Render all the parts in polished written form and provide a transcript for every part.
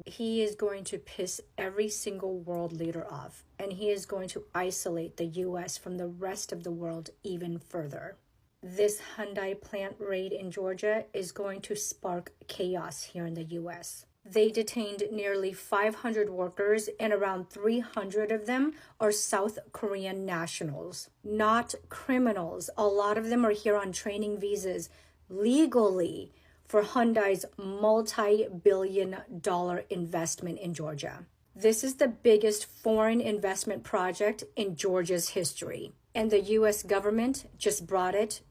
He is going to piss every single world leader off, and he is going to isolate the US from the rest of the world even further. This Hyundai plant raid in Georgia is going to spark chaos here in the US. They detained nearly 500 workers, and around 300 of them are South Korean nationals, not criminals. A lot of them are here on training visas legally for Hyundai's multi-billion-dollar investment in Georgia. This is the biggest foreign investment project in Georgia's history, and the US government just brought it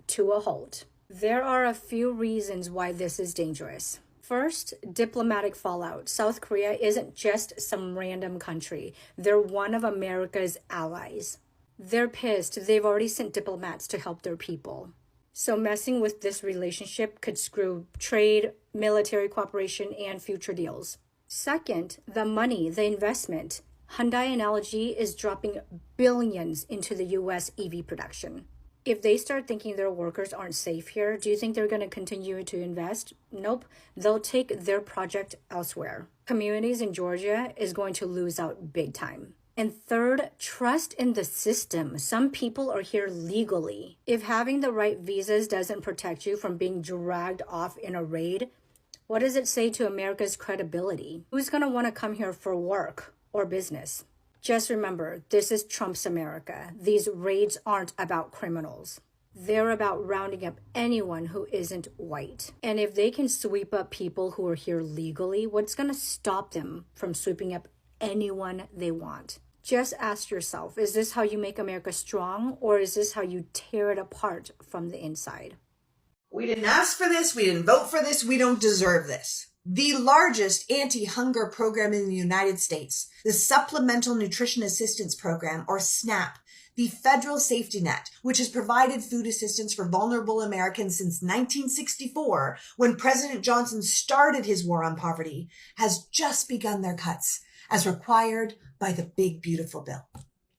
to a halt. There are a few reasons why this is dangerous. First, diplomatic fallout. South Korea isn't just some random country. They're one of America's allies. They're pissed. They've already sent diplomats to help their people. So messing with this relationship could screw trade, military cooperation, and future deals. Second, the money, the investment. Hyundai and LG is dropping billions into the US EV production. If they start thinking their workers aren't safe here, do you think they're going to continue to invest? Nope. They'll take their project elsewhere. Communities in Georgia is going to lose out big time. And third, trust in the system. Some people are here legally. If having the right visas doesn't protect you from being dragged off in a raid, what does it say to America's credibility? Who's going to want to come here for work or business? Just remember, this is Trump's America. These raids aren't about criminals. They're about rounding up anyone who isn't white. And if they can sweep up people who are here legally, what's going to stop them from sweeping up anyone they want? Just ask yourself, is this how you make America strong, or is this how you tear it apart from the inside? We didn't ask for this. We didn't vote for this. We don't deserve this. The largest anti-hunger program in the United States, the Supplemental Nutrition Assistance Program, or SNAP, the federal safety net, which has provided food assistance for vulnerable Americans since 1964, when President Johnson started his war on poverty, has just begun their cuts, as required by the Big Beautiful Bill.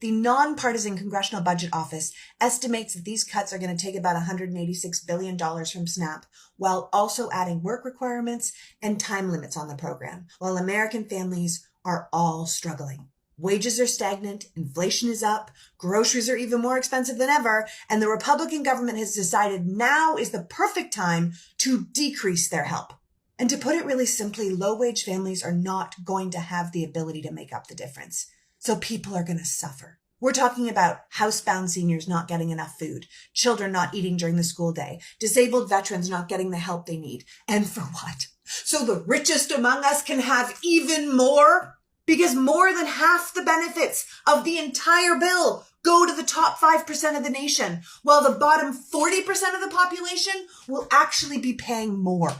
The Nonpartisan Congressional Budget Office estimates that these cuts are going to take about $186 billion from SNAP, while also adding work requirements and time limits on the program, while American families are all struggling. Wages are stagnant, inflation is up, groceries are even more expensive than ever, and the Republican government has decided now is the perfect time to decrease their help. And to put it really simply, low-wage families are not going to have the ability to make up the difference. So people are going to suffer. We're talking about housebound seniors not getting enough food, children not eating during the school day, disabled veterans not getting the help they need. And for what? So the richest among us can have even more? Because more than half the benefits of the entire bill go to the top 5% of the nation, while the bottom 40% of the population will actually be paying more.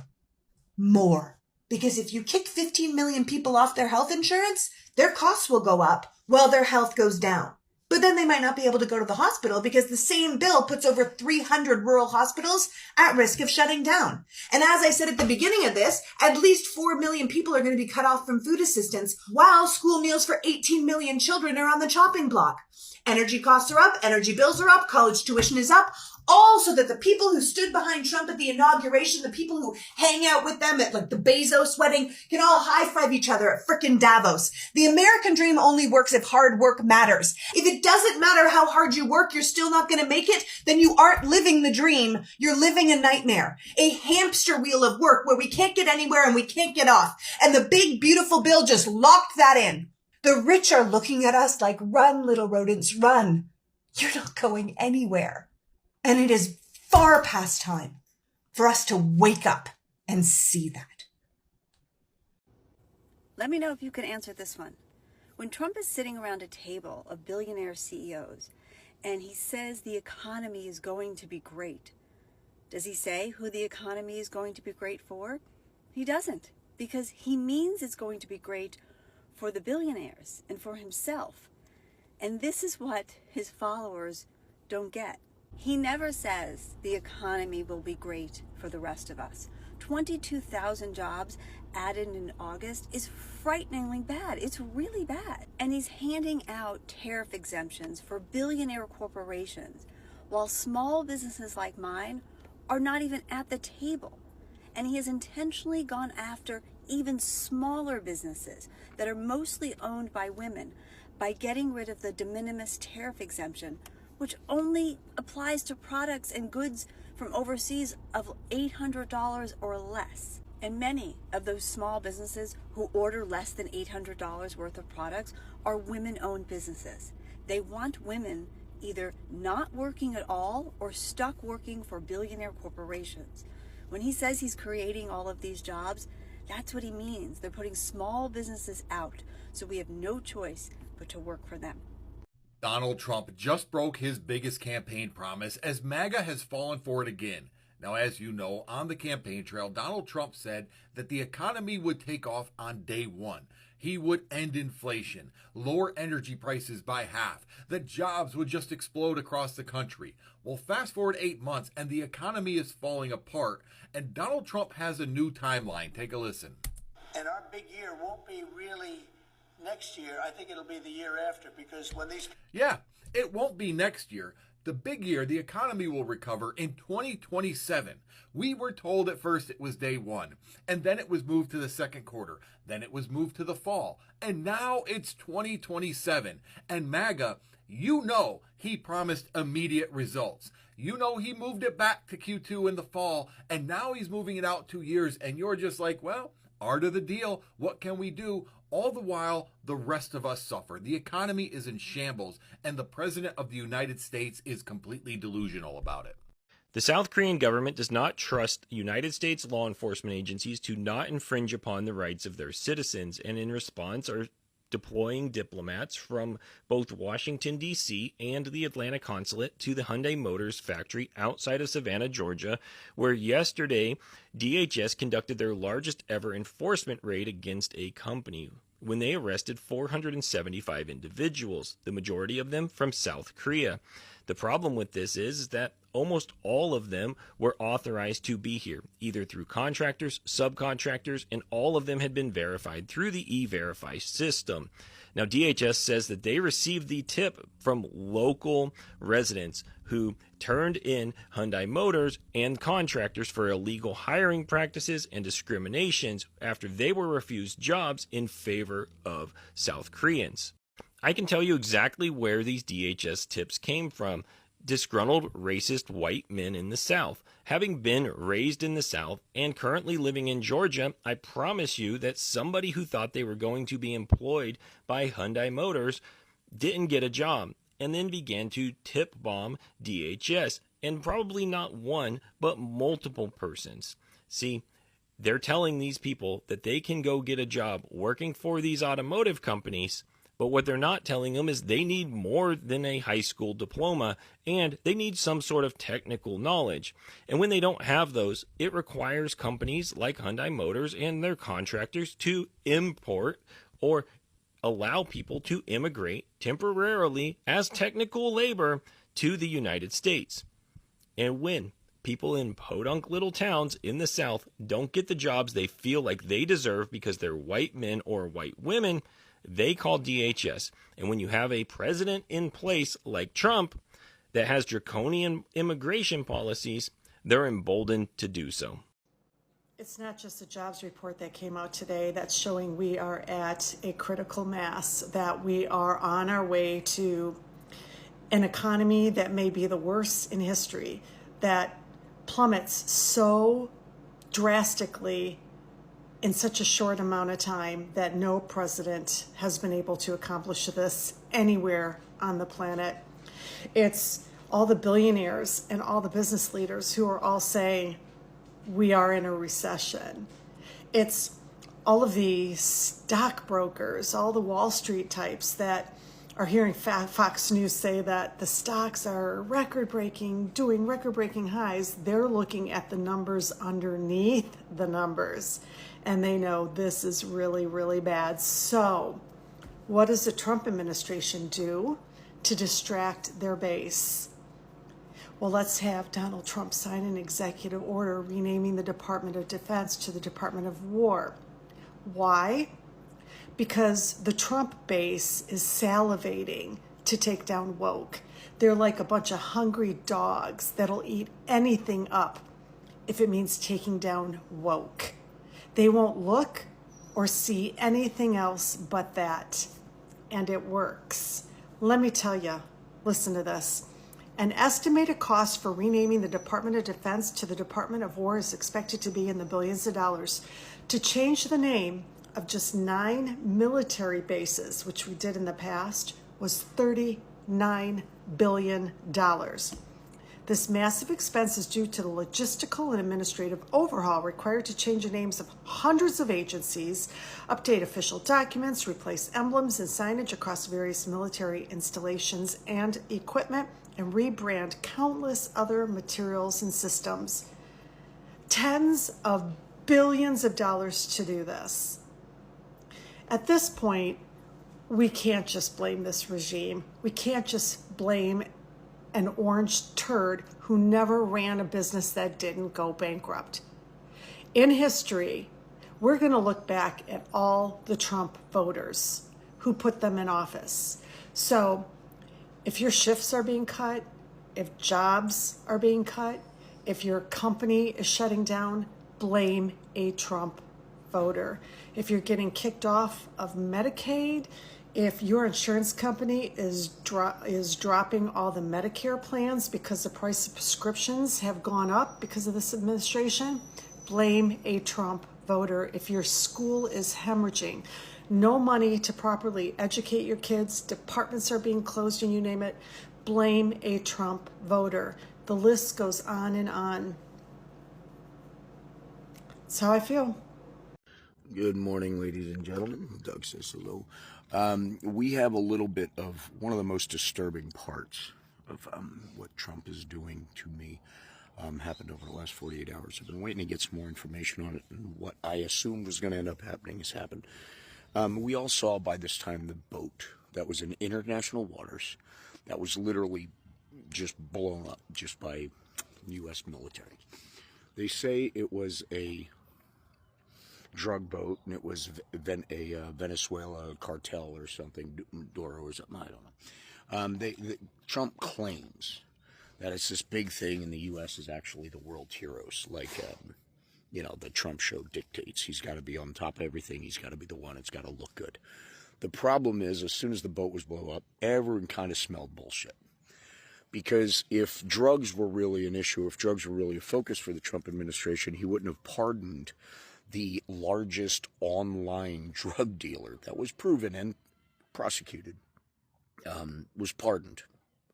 More. Because if you kick 15 million people off their health insurance, their costs will go up while their health goes down. But then they might not be able to go to the hospital because the same bill puts over 300 rural hospitals at risk of shutting down. And as I said at the beginning of this, at least 4 million people are going to be cut off from food assistance while school meals for 18 million children are on the chopping block. Energy costs are up, energy bills are up, college tuition is up, all so that the people who stood behind Trump at the inauguration, the people who hang out with them at like the Bezos wedding, can all high-five each other at frickin' Davos. The American dream only works if hard work matters. If it doesn't matter how hard you work, you're still not going to make it, then you aren't living the dream. You're living a nightmare. A hamster wheel of work where we can't get anywhere and we can't get off. And the big, beautiful bill just locked that in. The rich are looking at us like, run, little rodents, run. You're not going anywhere. And it is far past time for us to wake up and see that. Let me know if you can answer this one. When Trump is sitting around a table of billionaire CEOs and he says the economy is going to be great, does he say who the economy is going to be great for? He doesn't, because he means it's going to be great for the billionaires and for himself. And this is what his followers don't get. He never says the economy will be great for the rest of us. 22,000 jobs added in August is frighteningly bad. It's really bad. And he's handing out tariff exemptions for billionaire corporations, while small businesses like mine are not even at the table. And he has intentionally gone after even smaller businesses that are mostly owned by women by getting rid of the de minimis tariff exemption, which only applies to products and goods from overseas of $800 or less. And many of those small businesses who order less than $800 worth of products are women-owned businesses. They want women either not working at all or stuck working for billionaire corporations. When he says he's creating all of these jobs, that's what he means. They're putting small businesses out, so we have no choice but to work for them. Donald Trump just broke his biggest campaign promise as MAGA has fallen for it again. Now, as you know, on the campaign trail, Donald Trump said that the economy would take off on day one. He would end inflation, lower energy prices by half, that jobs would just explode across the country. Well, fast forward 8 months and the economy is falling apart, and Donald Trump has a new timeline. Take a listen. And our big year won't be really next year. I think it'll be the year after, because when these... Yeah, it won't be next year. The big year, the economy will recover in 2027. We were told at first it was day one, and then it was moved to the second quarter, then it was moved to the fall, and now it's 2027. And MAGA, you know he promised immediate results. You know he moved it back to Q2 in the fall, and now he's moving it out 2 years, and you're just like, well, art of the deal, what can we do? All the while, the rest of us suffer. The economy is in shambles, and the President of the United States is completely delusional about it. The South Korean government does not trust United States law enforcement agencies to not infringe upon the rights of their citizens, and in response are deploying diplomats from both Washington, D.C. and the Atlanta consulate to the Hyundai Motors factory outside of Savannah, Georgia, where yesterday DHS conducted their largest ever enforcement raid against a company when they arrested 475 individuals, the majority of them from South Korea. The problem with this is that almost all of them were authorized to be here, either through contractors, subcontractors, and all of them had been verified through the E-Verify system. Now, DHS says that they received the tip from local residents who turned in Hyundai Motors and contractors for illegal hiring practices and discriminations after they were refused jobs in favor of South Koreans. I can tell you exactly where these DHS tips came from. Disgruntled, racist white men in the South. Having been raised in the South and currently living in Georgia, I promise you that somebody who thought they were going to be employed by Hyundai Motors didn't get a job and then began to tip bomb DHS, and probably not one, but multiple persons. See, they're telling these people that they can go get a job working for these automotive companies, but what they're not telling them is they need more than a high school diploma, and they need some sort of technical knowledge. And when they don't have those, it requires companies like Hyundai Motors and their contractors to import or allow people to immigrate temporarily as technical labor to the United States. And when people in podunk little towns in the South don't get the jobs they feel like they deserve because they're white men or white women, they call DHS. And when you have a president in place like Trump that has draconian immigration policies, they're emboldened to do so. It's not just a jobs report that came out today that's showing we are at a critical mass, that we are on our way to an economy that may be the worst in history, that plummets so drastically in such a short amount of time that no president has been able to accomplish this anywhere on the planet. It's all the billionaires and all the business leaders who are all saying we are in a recession. It's all of the stockbrokers, all the Wall Street types that are hearing Fox News say that the stocks are record-breaking, doing record-breaking highs. They're looking at the numbers underneath the numbers, and they know this is really, really bad. So what does the Trump administration do to distract their base? Well, let's have Donald Trump sign an executive order renaming the Department of Defense to the Department of War. Why? Because the Trump base is salivating to take down woke. They're like a bunch of hungry dogs that'll eat anything up if it means taking down woke. They won't look or see anything else but that. And it works. Let me tell you, listen to this. An estimated cost for renaming the Department of Defense to the Department of War is expected to be in the billions of dollars. To change the name of just 9 military bases, which we did in the past, was $39 billion. This massive expense is due to the logistical and administrative overhaul required to change the names of hundreds of agencies, update official documents, replace emblems and signage across various military installations and equipment, and rebrand countless other materials and systems. Tens of billions of dollars to do this. At this point, we can't just blame this regime. We can't just blame an orange turd who never ran a business that didn't go bankrupt. In history, we're going to look back at all the Trump voters who put them in office. So if your shifts are being cut, if jobs are being cut, if your company is shutting down, blame a Trump voter. If you're getting kicked off of Medicaid, if your insurance company is dropping all the Medicare plans because the price of prescriptions have gone up because of this administration, blame a Trump voter. If your school is hemorrhaging, no money to properly educate your kids, departments are being closed, and you name it, blame a Trump voter. The list goes on and on. That's how I feel. Good morning, ladies and gentlemen. Doug says hello. We have a little bit of one of the most disturbing parts of what Trump is doing to me. Happened over the last 48 hours. I've been waiting to get some more information on it, and what I assumed was going to end up happening has happened. We all saw by this time the boat that was in international waters that was literally just blown up just by U.S. military. They say it was a drug boat, and it was a Venezuela cartel or something, Doro or something, I don't know. Trump claims that it's this big thing, and the U.S. is actually the world heroes, like, the Trump show dictates. He's got to be on top of everything. He's got to be the one. It's got to look good. The problem is, as soon as the boat was blown up, everyone kind of smelled bullshit. Because if drugs were really an issue, if drugs were really a focus for the Trump administration, he wouldn't have pardoned the largest online drug dealer that was proven and prosecuted, was pardoned.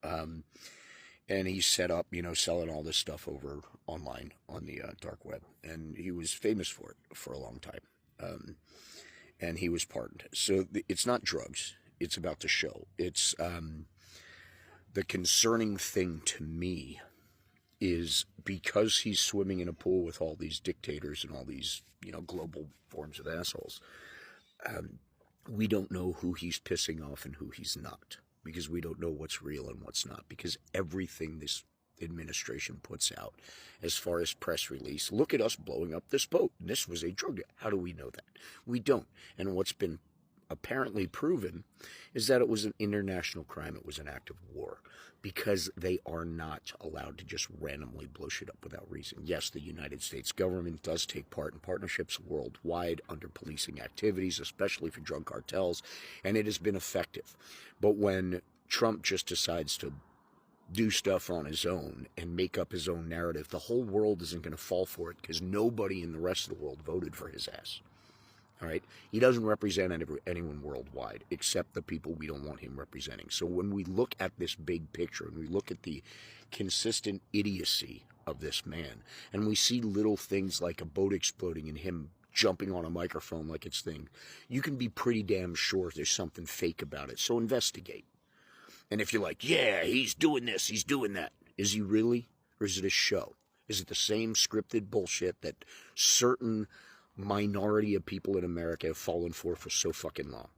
And he set up, selling all this stuff over online on the dark web. And he was famous for it for a long time. And he was pardoned. So it's not drugs. It's about the show. It's the concerning thing to me is because he's swimming in a pool with all these dictators and all these, global forms of assholes, we don't know who he's pissing off and who he's not, because we don't know what's real and what's not, because everything this administration puts out as far as press release, look at us blowing up this boat, and this was a drug deal. How do we know that? We don't. And what's been apparently proven is that it was an international crime. It was an act of war, because they are not allowed to just randomly blow shit up without reason. Yes, the United States government does take part in partnerships worldwide under policing activities, especially for drug cartels, and it has been effective. But when Trump just decides to do stuff on his own and make up his own narrative, the whole world isn't going to fall for it, because nobody in the rest of the world voted for his ass. All right? He doesn't represent anyone worldwide except the people we don't want him representing. So when we look at this big picture and we look at the consistent idiocy of this man, and we see little things like a boat exploding and him jumping on a microphone like it's thing, you can be pretty damn sure there's something fake about it. So investigate. And if you're like, yeah, he's doing this, he's doing that, is he really? Or is it a show? Is it the same scripted bullshit that certain minority of people in America have fallen for so fucking long?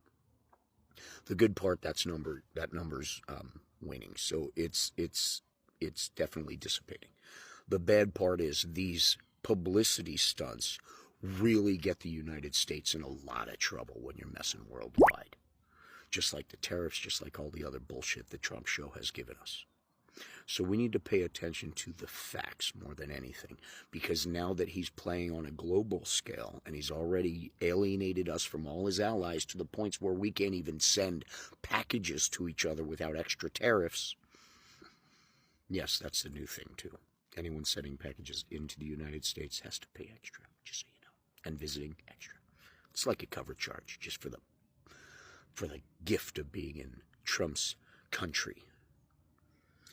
The good part, that number's waning, so it's definitely dissipating. The bad part is these publicity stunts really get the United States in a lot of trouble when you're messing worldwide. Just like the tariffs, just like all the other bullshit the Trump show has given us. So we need to pay attention to the facts more than anything, because now that he's playing on a global scale and he's already alienated us from all his allies to the points where we can't even send packages to each other without extra tariffs. Yes, that's the new thing too. Anyone sending packages into the United States has to pay extra, just so you know, and visiting extra. It's like a cover charge just for the gift of being in Trump's country.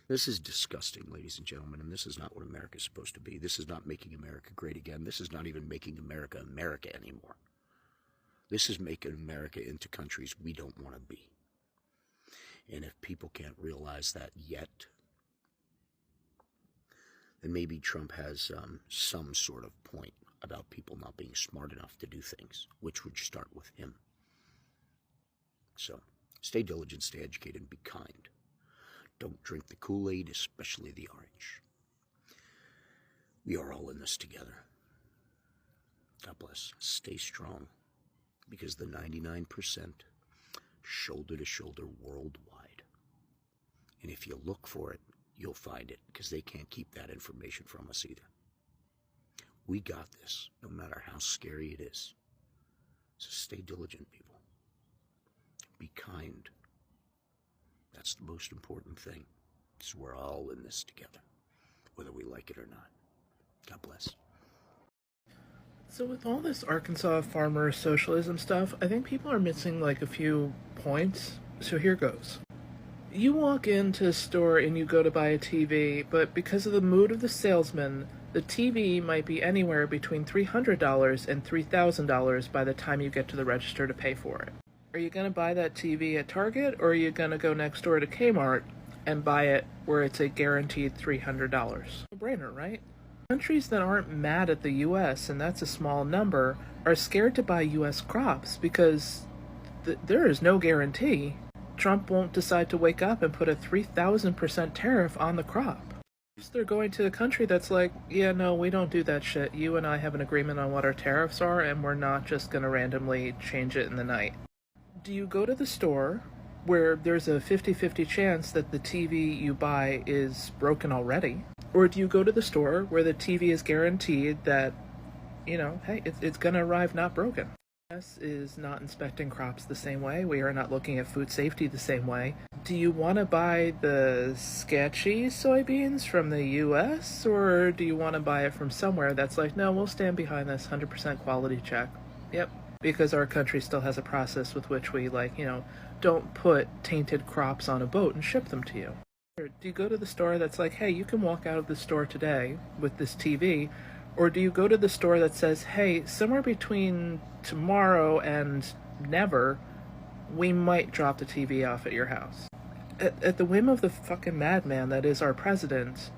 This is disgusting, ladies and gentlemen, and this is not what America's supposed to be. This is not making America great again. This is not even making America America anymore. This is making America into countries we don't want to be. And if people can't realize that yet, then maybe Trump has some sort of point about people not being smart enough to do things, which would start with him. So, stay diligent, stay educated, and be kind. Don't drink the Kool-Aid, especially the orange. We are all in this together. God bless. Stay strong, because the 99% shoulder to shoulder worldwide. And if you look for it, you'll find it, because they can't keep that information from us either. We got this, no matter how scary it is. So stay diligent, people. Be kind. That's the most important thing, because we're all in this together, whether we like it or not. God bless. So with all this Arkansas farmer socialism stuff, I think people are missing like a few points. So here goes. You walk into a store and you go to buy a TV, but because of the mood of the salesman, the TV might be anywhere between $300 and $3,000 by the time you get to the register to pay for it. Are you going to buy that TV at Target, or are you going to go next door to Kmart and buy it where it's a guaranteed $300? No-brainer, right? Countries that aren't mad at the U.S., and that's a small number, are scared to buy U.S. crops because there is no guarantee Trump won't decide to wake up and put a 3,000% tariff on the crop. They're going to a country that's like, yeah, no, we don't do that shit. You and I have an agreement on what our tariffs are, and we're not just going to randomly change it in the night. Do you go to the store where there's a 50-50 chance that the TV you buy is broken already? Or do you go to the store where the TV is guaranteed that, you know, hey, it's going to arrive not broken? U.S. is not inspecting crops the same way. We are not looking at food safety the same way. Do you want to buy the sketchy soybeans from the U.S., or do you want to buy it from somewhere that's like, no, we'll stand behind this 100% quality check? Yep. Because our country still has a process with which we, like, you know, don't put tainted crops on a boat and ship them to you. Or do you go to the store that's like, hey, you can walk out of the store today with this TV? Or do you go to the store that says, hey, somewhere between tomorrow and never, we might drop the TV off at your house? At the whim of the fucking madman that is our president,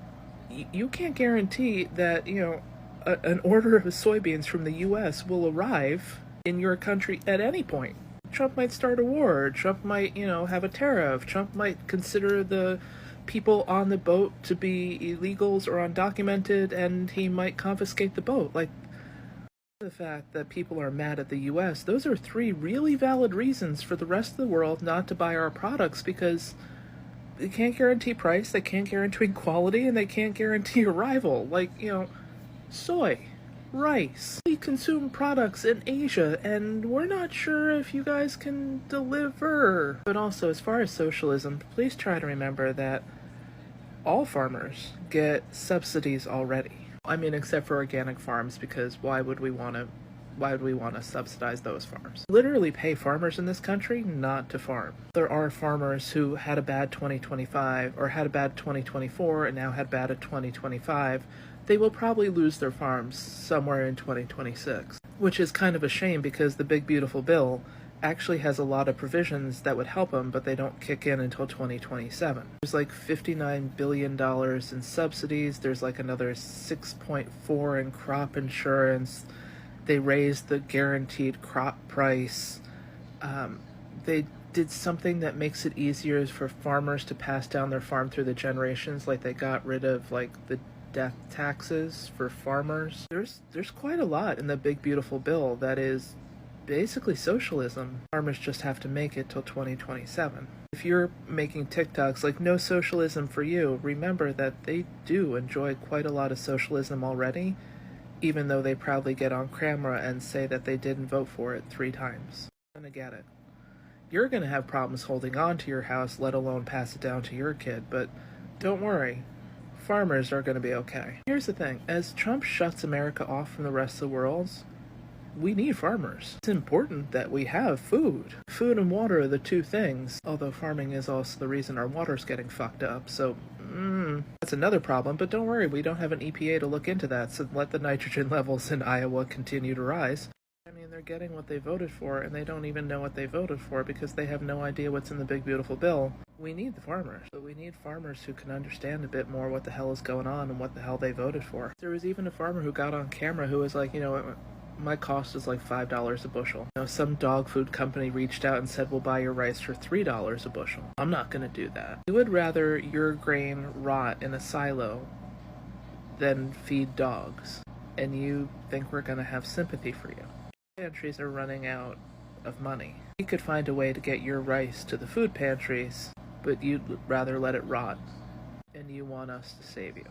you can't guarantee that, you know, an order of soybeans from the U.S. will arrive in your country at any point. Trump might start a war. Trump might, you know, have a tariff. Trump might consider the people on the boat to be illegals or undocumented, and he might confiscate the boat. Like, the fact that people are mad at the U.S., those are 3 really valid reasons for the rest of the world not to buy our products, because they can't guarantee price, they can't guarantee quality, and they can't guarantee arrival. Like, you know, soy, rice. We consume products in Asia, and we're not sure if you guys can deliver. But also, as far as socialism, please try to remember that all farmers get subsidies already. I mean, except for organic farms, because why would we want to subsidize those farms? Literally pay farmers in this country not to farm. There are farmers who had a bad 2025 or had a bad 2024 and now had bad at 2025. They will probably lose their farms somewhere in 2026, which is kind of a shame because the big beautiful bill actually has a lot of provisions that would help them, but they don't kick in until 2027. There's like $59 billion in subsidies. There's like another 6.4 in crop insurance. They raised the guaranteed crop price. They did something that makes it easier for farmers to pass down their farm through the generations, like they got rid of like the death taxes for farmers. There's quite a lot in the big beautiful bill that is basically socialism. Farmers just have to make it till 2027. If you're making TikToks like no socialism for you, remember that they do enjoy quite a lot of socialism already, even though they proudly get on camera and say that they didn't vote for it 3 times. I'm gonna get it. You're gonna have problems holding on to your house, let alone pass it down to your kid, but don't worry. Farmers are gonna be okay. Here's the thing, as Trump shuts America off from the rest of the world, we need farmers. It's important that we have food. Food and water are the 2 things, although farming is also the reason our water's getting fucked up, so that's another problem, but don't worry, we don't have an EPA to look into that, so let the nitrogen levels in Iowa continue to rise. I mean, they're getting what they voted for, and they don't even know what they voted for because they have no idea what's in the big beautiful bill. We need the farmers, but we need farmers who can understand a bit more what the hell is going on and what the hell they voted for. There was even a farmer who got on camera who was like, my cost is like $5 a bushel. Some dog food company reached out and said, we'll buy your rice for $3 a bushel. I'm not going to do that. You would rather your grain rot in a silo than feed dogs. And you think we're going to have sympathy for you. Pantries are running out of money. You could find a way to get your rice to the food pantries, but you'd rather let it rot. And you want us to save you.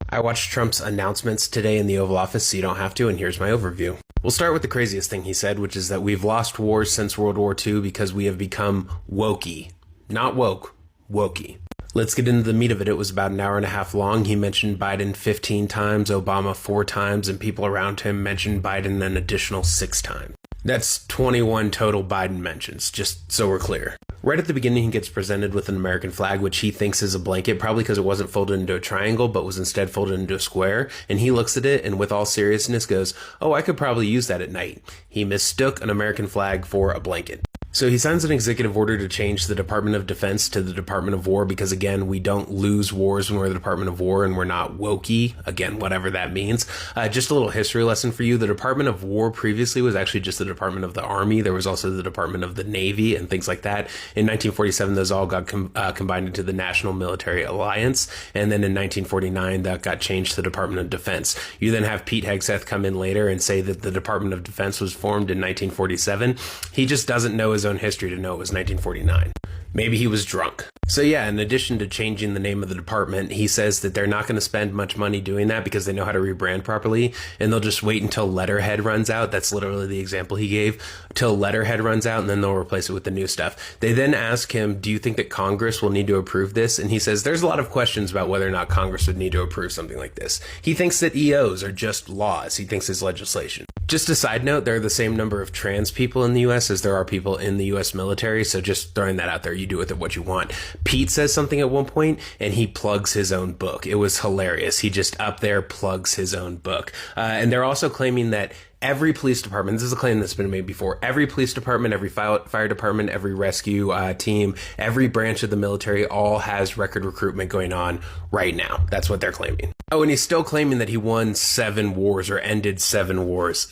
I watched Trump's announcements today in the Oval Office, so you don't have to, and here's my overview. We'll start with the craziest thing he said, which is that we've lost wars since World War II because we have become wokey. Not woke, wokey. Let's get into the meat of it. It was about an hour and a half long. He mentioned Biden 15 times, Obama 4 times, and people around him mentioned Biden an additional 6 times. That's 21 total Biden mentions, just so we're clear. Right at the beginning, he gets presented with an American flag, which he thinks is a blanket, probably because it wasn't folded into a triangle, but was instead folded into a square. And he looks at it and with all seriousness goes, oh, I could probably use that at night. He mistook an American flag for a blanket. So he signs an executive order to change the Department of Defense to the Department of War because, again, we don't lose wars when we're the Department of War and we're not wokey, again, whatever that means. Just a little history lesson for you. The Department of War previously was actually just the Department of the Army. There was also the Department of the Navy and things like that. In 1947, those all got combined into the National Military Alliance. And then in 1949, that got changed to the Department of Defense. You then have Pete Hegseth come in later and say that the Department of Defense was formed in 1947. He just doesn't know his own history to know it was 1949. Maybe he was drunk. So yeah, in addition to changing the name of the department, he says that they're not going to spend much money doing that because they know how to rebrand properly, and they'll just wait until letterhead runs out. That's literally the example he gave. Till letterhead runs out, and then they'll replace it with the new stuff. They then ask him, do you think that Congress will need to approve this? And he says there's a lot of questions about whether or not Congress would need to approve something like this. He thinks that EOs are just laws. He thinks it's legislation. Just a side note, there are the same number of trans people in the U.S. as there are people in the U.S. military, so just throwing that out there. You do with it what you want. Pete says something at one point, and he plugs his own book. It was hilarious. He just up there plugs his own book. And they're also claiming that every police department, this is a claim that's been made before, every police department, every fire department, every rescue team, every branch of the military all has record recruitment going on right now. That's what they're claiming. Oh, and he's still claiming that he won 7 wars or ended 7 wars.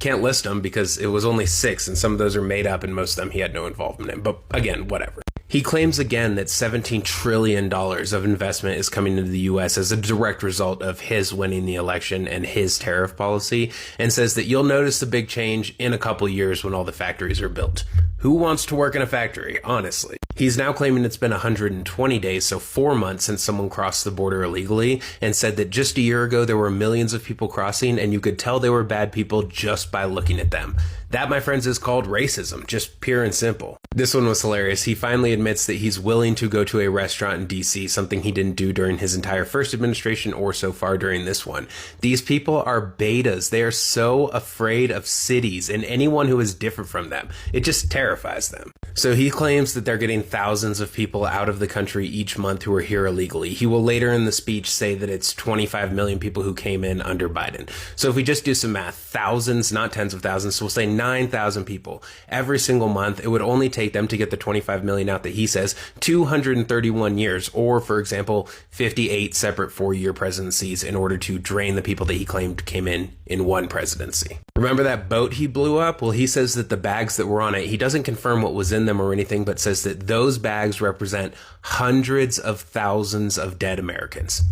Can't list them because it was only 6, and some of those are made up, and most of them he had no involvement in. But again, whatever. He claims again that $17 trillion of investment is coming into the U.S. as a direct result of his winning the election and his tariff policy, and says that you'll notice the big change in a couple years when all the factories are built. Who wants to work in a factory, honestly? He's now claiming it's been 120 days, so 4 months since someone crossed the border illegally, and said that just a year ago there were millions of people crossing, and you could tell they were bad people just by looking at them. That, my friends, is called racism, just pure and simple. This one was hilarious. He finally admits that he's willing to go to a restaurant in D.C., something he didn't do during his entire first administration or so far during this one. These people are betas. They are so afraid of cities and anyone who is different from them. It just terrifies them. So he claims that they're getting thousands of people out of the country each month who are here illegally. He will later in the speech say that it's 25 million people who came in under Biden. So if we just do some math, thousands, not tens of thousands, so we'll say 9,000 people every single month, it would only take them to get the 25 million out that he says 231 years, or for example, 58 separate 4-year presidencies in order to drain the people that he claimed came in one presidency. Remember that boat he blew up? Well, he says that the bags that were on it, he doesn't confirm what was in them or anything, but says that those bags represent hundreds of thousands of dead Americans.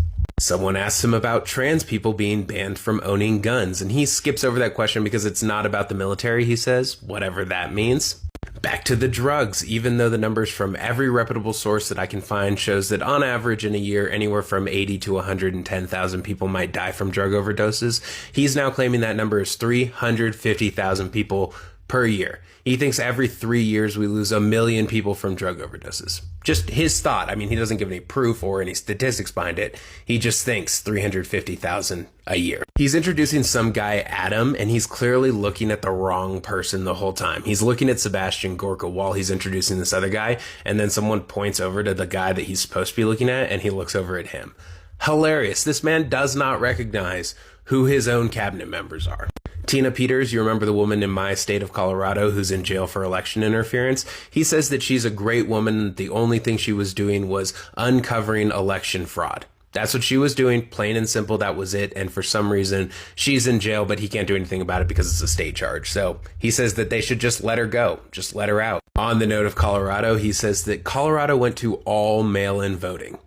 Someone asks him about trans people being banned from owning guns, and he skips over that question because it's not about the military, he says, whatever that means. Back to the drugs, even though the numbers from every reputable source that I can find shows that on average in a year, anywhere from 80 to 110,000 people might die from drug overdoses, he's now claiming that number is 350,000 people per year. He thinks every 3 years we lose 1 million people from drug overdoses. Just his thought. I mean, he doesn't give any proof or any statistics behind it. He just thinks 350,000 a year. He's introducing some guy, Adam, and he's clearly looking at the wrong person the whole time. He's looking at Sebastian Gorka while he's introducing this other guy, and then someone points over to the guy that he's supposed to be looking at, and he looks over at him. Hilarious. This man does not recognize who his own cabinet members are. Tina Peters, you remember the woman in my state of Colorado who's in jail for election interference? He says that she's a great woman. The only thing she was doing was uncovering election fraud. That's what she was doing, plain and simple. That was it. And for some reason, she's in jail, but he can't do anything about it because it's a state charge. So he says that they should just let her go. Just let her out. On the note of Colorado, he says that Colorado went to all mail-in voting.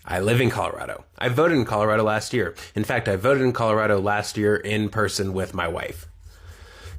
I live in Colorado. I voted in Colorado last year. In fact, I voted in Colorado last year in person with my wife.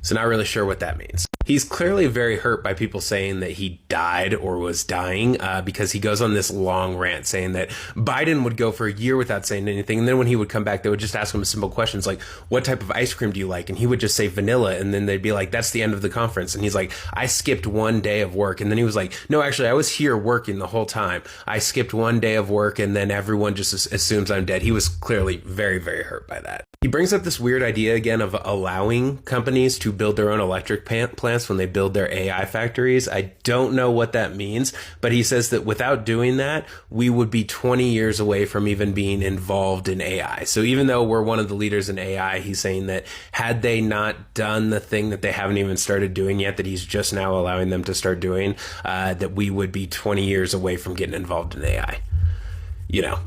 So not really sure what that means. He's clearly very hurt by people saying that he died or was dying because he goes on this long rant saying that Biden would go for a year without saying anything. And then when he would come back, they would just ask him simple questions like, what type of ice cream do you like? And he would just say vanilla. And then they'd be like, that's the end of the conference. And he's like, I skipped one day of work. And then he was like, no, actually, I was here working the whole time. I skipped one day of work and then everyone just assumes I'm dead. He was clearly very, very hurt by that. He brings up this weird idea again of allowing companies to build their own electric plants when they build their AI factories. I don't know what that means, but he says that without doing that, we would be 20 years away from even being involved in AI. So even though we're one of the leaders in AI, he's saying that had they not done the thing that they haven't even started doing yet, that he's just now allowing them to start doing, that we would be 20 years away from getting involved in AI. You know.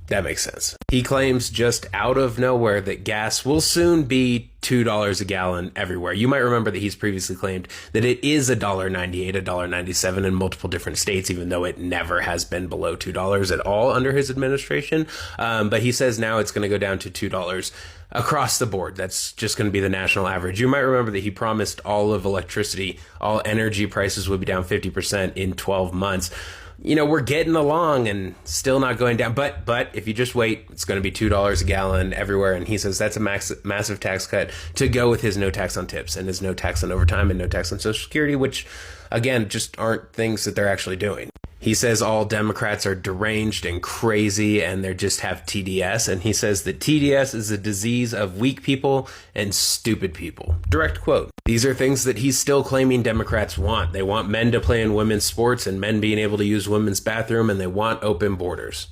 That makes sense. He claims just out of nowhere that gas will soon be $2 a gallon everywhere. You might remember that he's previously claimed that it is $1.98, $1.97 in multiple different states, even though it never has been below $2 at all under his administration. But he says now it's going to go down to $2 across the board. That's just going to be the national average. You might remember that he promised all of electricity, all energy prices would be down 50% in 12 months. You know, we're getting along and still not going down. But if you just wait, it's going to be $2 a gallon everywhere. And he says that's a massive tax cut to go with his no tax on tips and his no tax on overtime and no tax on Social Security, which, again, just aren't things that they're actually doing. He says all Democrats are deranged and crazy and they just have TDS. And he says that TDS is a disease of weak people and stupid people. Direct quote. These are things that he's still claiming Democrats want. They want men to play in women's sports and men being able to use women's bathroom, and they want open borders.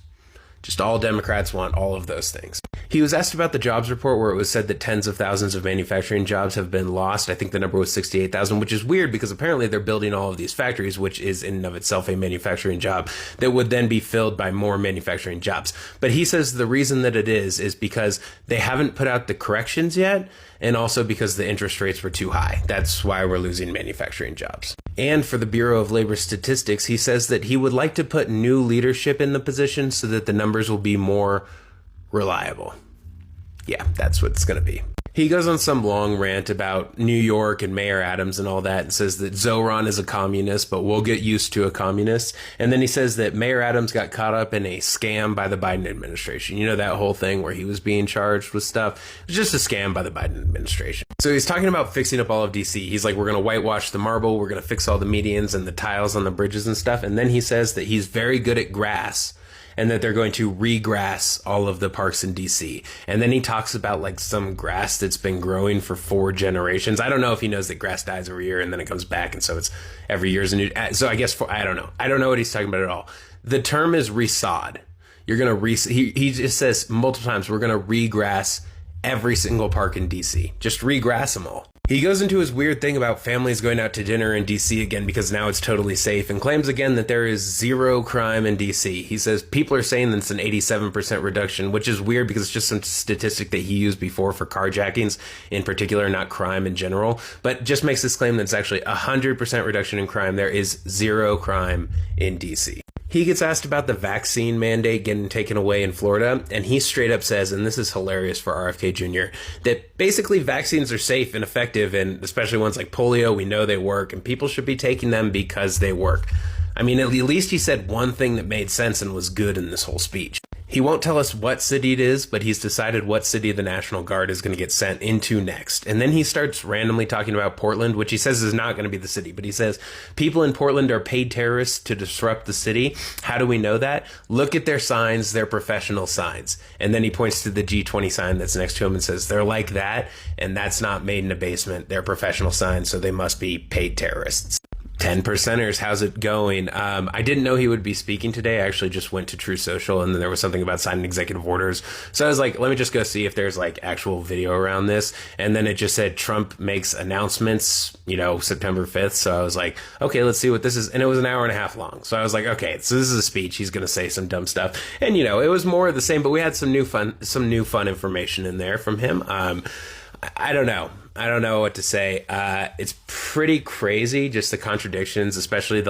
Just all Democrats want all of those things. He was asked about the jobs report where it was said that tens of thousands of manufacturing jobs have been lost. I think the number was 68,000, which is weird because apparently they're building all of these factories, which is in and of itself a manufacturing job that would then be filled by more manufacturing jobs. But he says the reason that it is because they haven't put out the corrections yet, and also because the interest rates were too high. That's why we're losing manufacturing jobs. And for the Bureau of Labor Statistics, he says that he would like to put new leadership in the position so that the numbers will be more reliable. Yeah, that's what it's going to be. He goes on some long rant about New York and Mayor Adams and all that and says that Zoran is a communist, but we'll get used to a communist. And then he says that Mayor Adams got caught up in a scam by the Biden administration. You know, that whole thing where he was being charged with stuff? It was just a scam by the Biden administration. So he's talking about fixing up all of DC. He's like, we're going to whitewash the marble. We're going to fix all the medians and the tiles on the bridges and stuff. And then he says that he's very good at grass, and that they're going to regrass all of the parks in DC. And then he talks about like some grass that's been growing for 4 generations. I don't know if he knows that grass dies every year and then it comes back. And so it's every year is a new. So I guess I don't know. I don't know what he's talking about at all. The term is resod. You're going to he just says multiple times, we're going to regrass every single park in DC. Just regrass them all. He goes into his weird thing about families going out to dinner in DC again because now it's totally safe, and claims again that there is zero crime in DC. He says people are saying that it's an 87% reduction, which is weird because it's just some statistic that he used before for carjackings in particular, not crime in general, but just makes this claim that it's actually 100% reduction in crime. There is zero crime in DC. He gets asked about the vaccine mandate getting taken away in Florida, and he straight up says, and this is hilarious for RFK Jr., that basically vaccines are safe and effective, and especially ones like polio, we know they work, and people should be taking them because they work. I mean, at least he said one thing that made sense and was good in this whole speech. He won't tell us what city it is, but he's decided what city the National Guard is going to get sent into next. And then he starts randomly talking about Portland, which he says is not going to be the city. But he says people in Portland are paid terrorists to disrupt the city. How do we know that? Look at their signs. They're professional signs. And then he points to the G20 sign that's next to him and says they're like that. And that's not made in a basement. They're professional signs, so they must be paid terrorists. 10%ers, how's it going? I didn't know he would be speaking today. I actually just went to True Social, and then there was something about signing executive orders. So I was like, let me just go see if there's like actual video around this. And then it just said Trump makes announcements, September 5th. So I was like, okay, let's see what this is. And it was an hour and a half long. So I was like, okay, so this is a speech. He's going to say some dumb stuff. And, it was more of the same, but we had some new fun information in there from him. I don't know. I don't know what to say. It's pretty crazy, just the contradictions, especially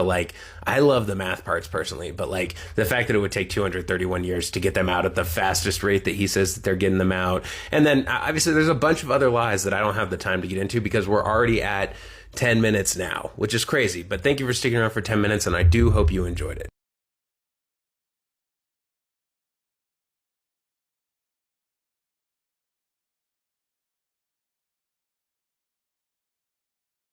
I love the math parts personally, but the fact that it would take 231 years to get them out at the fastest rate that he says that they're getting them out. And then obviously there's a bunch of other lies that I don't have the time to get into because we're already at 10 minutes now, which is crazy. But thank you for sticking around for 10 minutes, and I do hope you enjoyed it.